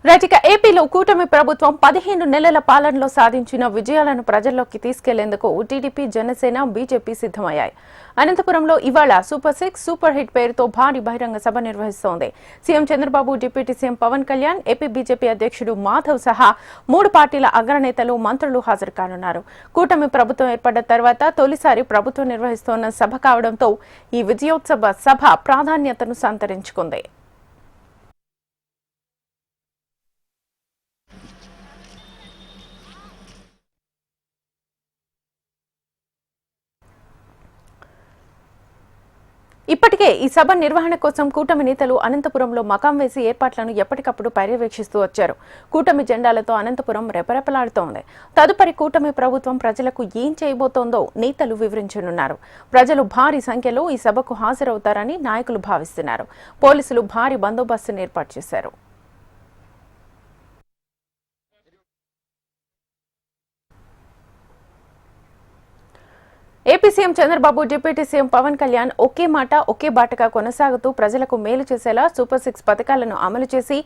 Right ఏపీలో కూటమి ప్రభుత్వం 15 నెలల పాలనలో సాధించిన విజయాలను ప్రజల్లోకి తీసుకెళ్లేందుకు టీడీపీ జనసేన బీజేపీ సిద్ధమయ్యాయి. అనంతపురంలో ఇవాళ సూపర్ 6 సూపర్ హిట్ పేరుతో భారీ బహిరంగ సభ నిర్వహిస్తోంది. CM Chandrababu, deputy CM Pawan Kalyan, AP BJP అధ్యక్షుడు మాధవ్ సహా 3 పార్టీల అగ్రనేతలు, మంత్రులు హాజరు కానున్నారు. కూటమి ప్రభుత్వం ఏర్పడ్డ తర్వాత తొలిసారి ప్రభుత్వం నిర్వహిస్తోన్న సభ కావడంతో ఈ విజయోత్సవ సభ ప్రాధాన్యతను సంతరించుకుంది. ఇప్పటికే ఈ సభ నిర్వహణ కోసం కూటమి నేతలు అనంతపురంలో మకాం వేసి ఏర్పాట్లను ఎప్పటికప్పుడు పర్యవేక్షిస్తూ వచ్చారు. కూటమి జెండాలతో అనంతపురం రెపరెపలాడుతోంది. తదుపరి కూటమి ప్రభుత్వం ప్రజలకు ఏం చేయబోతోందో నేతలు వివరించనున్నారు. ప్రజలు భారీ సంఖ్యలో ఈ సభకు హాజరవుతారని నాయకులు భావిస్తున్నారు. పోలీసులు భారీ బందోబస్తును ఏర్పాటు చేశారు. AP CM Chandrababu, deputy CM Pawan Kalyan ఒకే మాట ఒకే బాటగా కొనసాగుతూ ప్రజలకు మేలు చేసేలా సూపర్ 6 పథకాలను అమలు చేసి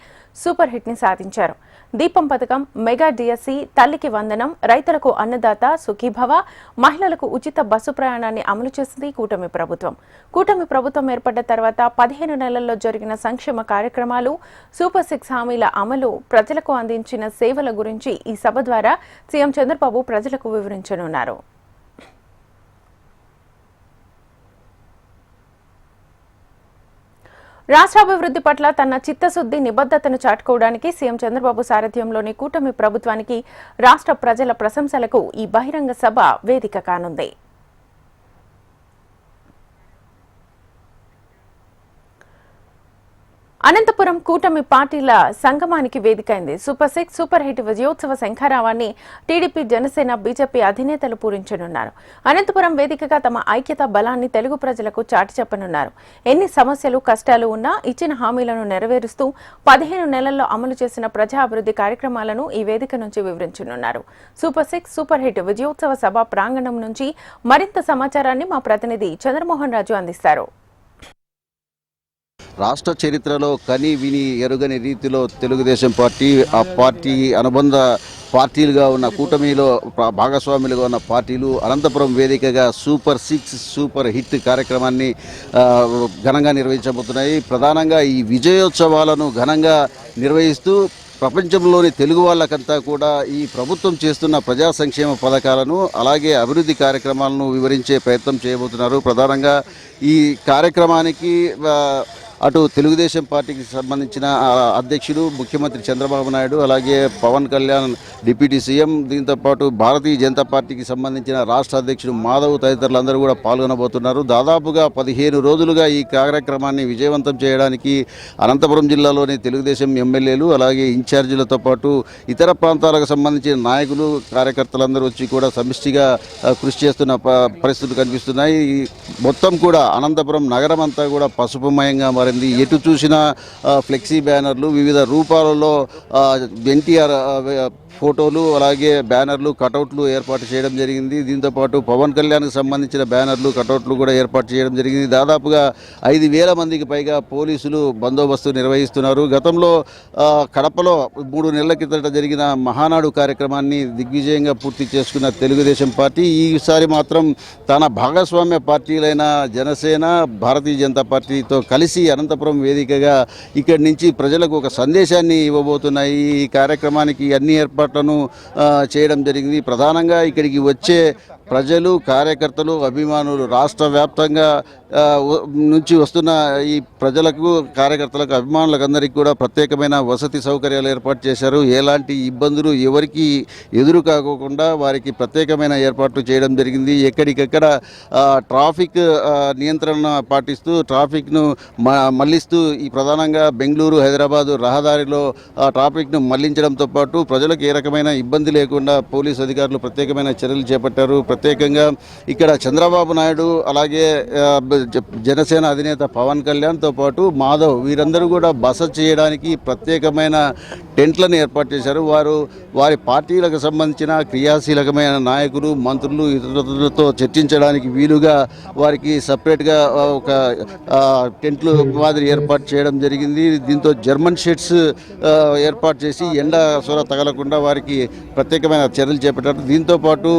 సూపర్ హిట్ ని సాధించారు. దీపం పథకం, మెగా డిఎస్సి, తల్లికి వందనం, రైతులకు అన్నదాత, సుఖీభవ, మహిళలకు ఉచిత బస్సు ప్రయాణాన్ని అమలు చేసింది కూటమి ప్రభుత్వం. కూటమి ప్రభుత్వం ఏర్పడ్డ తర్వాత 15 నెలల్లో జరిగిన సంక్షేమ కార్యక్రమాలు, సూపర్ 6 హామీల అమలు, ప్రజలకు అందించిన సేవల గురించి ఈ సభ ద్వారా సీఎం చంద్రబాబు ప్రజలకు వివరించనున్నారు. రాష్ట్రాభివృద్ధి పట్ల తన చిత్తశుద్ధి, నిబద్ధతను చాటుకోవడానికి సీఎం చంద్రబాబు సారథ్యంలోని కూటమి ప్రభుత్వానికి రాష్ట్ర ప్రజల ప్రశంసలకు ఈ బహిరంగ సభ వేదిక కానుంది. అనంతపురం కూటమి పార్టీల సంగమానికి వేదికైంది. సూపర్ 6 సూపర్ హిట్ విజయోత్సవ శంఖారావాన్ని టీడీపీ, జనసేన, బీజేపీ అధినేతలు పూరించనున్నారు. అనంతపురం వేదికగా తమ ఐక్యత బలాన్ని తెలుగు ప్రజలకు చాటి చెప్పనున్నారు. ఎన్ని సమస్యలు, కష్టాలు ఉన్నా ఇచ్చిన హామీలను నెరవేరుస్తూ 15 నెలల్లో అమలు చేసిన ప్రజా అభివృద్ధి కార్యక్రమాలను ఈ వేదిక నుంచి వివరించనున్నారు. సూపర్ 6 సూపర్ హిట్ విజయోత్సవ సభ ప్రాంగణం నుంచి మరింత సమాచారాన్ని మా ప్రతినిధి చంద్రమోహన్ రాజు అందిస్తారు. రాష్ట్ర చరిత్రలో కని విని ఎరుగని రీతిలో తెలుగుదేశం పార్టీ, ఆ పార్టీ అనుబంధ పార్టీలుగా ఉన్న కూటమిలో భాగస్వాములుగా ఉన్న పార్టీలు అనంతపురం వేదికగా సూపర్ 6 సూపర్ హిట్ కార్యక్రమాన్ని ఘనంగా నిర్వహించబోతున్నాయి. ప్రధానంగా ఈ విజయోత్సవాలను ఘనంగా నిర్వహిస్తూ ప్రపంచంలోని తెలుగు వాళ్ళకంతా కూడా ఈ ప్రభుత్వం చేస్తున్న ప్రజా సంక్షేమ పథకాలను, అలాగే అభివృద్ధి కార్యక్రమాలను వివరించే ప్రయత్నం చేయబోతున్నారు. ప్రధానంగా ఈ కార్యక్రమానికి అటు తెలుగుదేశం పార్టీకి సంబంధించిన అధ్యక్షుడు ముఖ్యమంత్రి చంద్రబాబు నాయుడు, అలాగే పవన్ కళ్యాణ్ డిప్యూటీ సీఎం, దీంతోపాటు భారతీయ జనతా పార్టీకి సంబంధించిన రాష్ట్ర అధ్యక్షుడు మాధవ్ తదితరులందరూ కూడా పాల్గొనబోతున్నారు. దాదాపుగా 15 రోజులుగా ఈ కార్యక్రమాన్ని విజయవంతం చేయడానికి అనంతపురం జిల్లాలోని తెలుగుదేశం ఎమ్మెల్యేలు, అలాగే ఇన్ఛార్జీలతో పాటు ఇతర ప్రాంతాలకు సంబంధించిన నాయకులు, కార్యకర్తలందరూ వచ్చి కూడా సమిష్టిగా కృషి చేస్తున్న పరిస్థితులు కనిపిస్తున్నాయి. మొత్తం కూడా అనంతపురం నగరం అంతా కూడా పసుపుమయంగా మారింది. ఎటు చూసినా ఫ్లెక్సీ బ్యానర్లు, వివిధ రూపాలలో ఎన్టీఆర్ ఫోటోలు, అలాగే బ్యానర్లు, కటౌట్లు ఏర్పాటు చేయడం జరిగింది. దీంతోపాటు పవన్ కళ్యాణ్కి సంబంధించిన బ్యానర్లు, కటౌట్లు కూడా ఏర్పాటు చేయడం జరిగింది. దాదాపుగా 5,000 మందికి పైగా పోలీసులు బందోబస్తు నిర్వహిస్తున్నారు. గతంలో కడపలో 3 నెలల కిందట జరిగిన మహానాడు కార్యక్రమాన్ని దిగ్విజయంగా పూర్తి చేసుకున్న తెలుగుదేశం పార్టీ ఈసారి మాత్రం తన భాగస్వామ్య పార్టీలైన జనసేన, భారతీయ జనతా పార్టీతో కలిసి అనంతపురం వేదికగా ఇక్కడి నుంచి ప్రజలకు ఒక సందేశాన్ని ఇవ్వబోతున్నాయి. ఈ కార్యక్రమానికి అన్ని ఏర్పాట్లను చేయడం జరిగింది. ప్రధానంగా ఇక్కడికి వచ్చే ప్రజలు, కార్యకర్తలు, అభిమానులు, రాష్ట్ర వ్యాప్తంగా నుంచి వస్తున్న ఈ ప్రజలకు, కార్యకర్తలకు, అభిమానులకు అందరికీ కూడా ప్రత్యేకమైన వసతి సౌకర్యాలు ఏర్పాటు చేశారు. ఎలాంటి ఇబ్బందులు ఎవరికి ఎదురు కాకోకుండా వారికి ప్రత్యేకమైన ఏర్పాట్లు చేయడం జరిగింది. ఎక్కడికెక్కడ ట్రాఫిక్ నియంత్రణ పాటిస్తూ ట్రాఫిక్ను మళ్లిస్తూ ఈ ప్రధానంగా బెంగళూరు, హైదరాబాదు రహదారిలో ట్రాఫిక్ను మళ్లించడంతో పాటు ప్రజలకు ఏ రకమైన ఇబ్బంది లేకుండా పోలీసు అధికారులు ప్రత్యేకమైన చర్యలు చేపట్టారు. ప్రత్యేకంగా ఇక్కడ చంద్రబాబు నాయుడు, అలాగే జనసేన అధినేత పవన్ కళ్యాణ్తో పాటు మాధవ్ వీరందరూ కూడా బస చేయడానికి ప్రత్యేకమైన టెంట్లను ఏర్పాటు చేశారు. వారి పార్టీలకు సంబంధించిన క్రియాశీలకమైన నాయకులు, మంత్రులు, ఇతరులతో చర్చించడానికి వీలుగా వారికి సపరేట్గా ఒక టెంట్లు మాదిరి ఏర్పాటు చేయడం జరిగింది. దీంతో జర్మన్ షెడ్స్ ఏర్పాటు చేసి ఎండ సొర తగలకుండా వారికి ప్రత్యేకమైన చర్యలు చేపట్టారు. దీంతోపాటు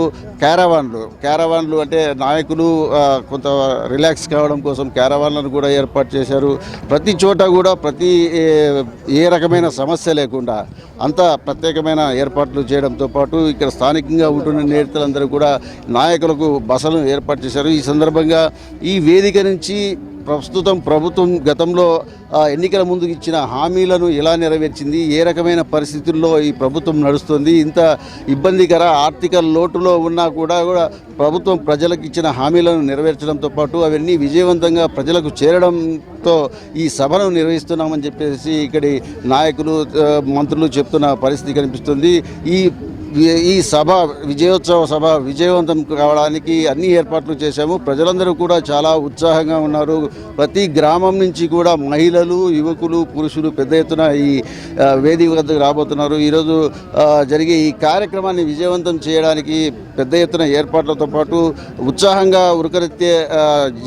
క్యారవాన్లు అంటే నాయకులు కొంత రిలాక్స్ కావడం కోసం క్యారవాన్లను కూడా ఏర్పాటు చేశారు. ప్రతి చోట కూడా ఏ రకమైన సమస్య లేకుండా అంతా ప్రత్యేకమైన ఏర్పాట్లు చేయడంతో పాటు ఇక్కడ స్థానికంగా ఉంటున్న నేతలందరూ కూడా నాయకులకు బసలు ఏర్పాటు చేశారు. ఈ సందర్భంగా ఈ వేదిక నుంచి ప్రస్తుతం ప్రభుత్వం గతంలో ఎన్నికల ముందు ఇచ్చిన హామీలను ఎలా నెరవేర్చింది, ఏ రకమైన పరిస్థితుల్లో ఈ ప్రభుత్వం నడుస్తుంది, ఇంత ఇబ్బందికర ఆర్థిక లోటులో ఉన్నా కూడా ప్రభుత్వం ప్రజలకు ఇచ్చిన హామీలను నెరవేర్చడంతో పాటు అవన్నీ విజయవంతంగా ప్రజలకు చేరడంతో ఈ సభను నిర్వహిస్తున్నామని చెప్పేసి ఇక్కడి నాయకులు, మంత్రులు చెప్తున్న పరిస్థితి కనిపిస్తుంది. ఈ విజయోత్సవ సభ విజయవంతం కావడానికి అన్ని ఏర్పాట్లు చేశాము. ప్రజలందరూ కూడా చాలా ఉత్సాహంగా ఉన్నారు. ప్రతి గ్రామం నుంచి కూడా మహిళలు, యువకులు, పురుషులు పెద్ద ఎత్తున ఈ వేదిక వద్దకు రాబోతున్నారు. ఈరోజు జరిగే ఈ కార్యక్రమాన్ని విజయవంతం చేయడానికి పెద్ద ఎత్తున ఏర్పాట్లతో పాటు ఉత్సాహంగా ఉరకరెత్తే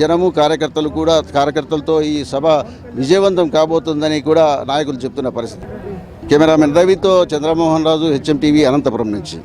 జనము, కార్యకర్తలతో ఈ సభ విజయవంతం కాబోతుందని కూడా నాయకులు చెప్తున్న పరిస్థితి. కెమెరామెన్ రవితో చంద్రమోహన్ రాజు, HM టీవీ, అనంతపురం నుంచి.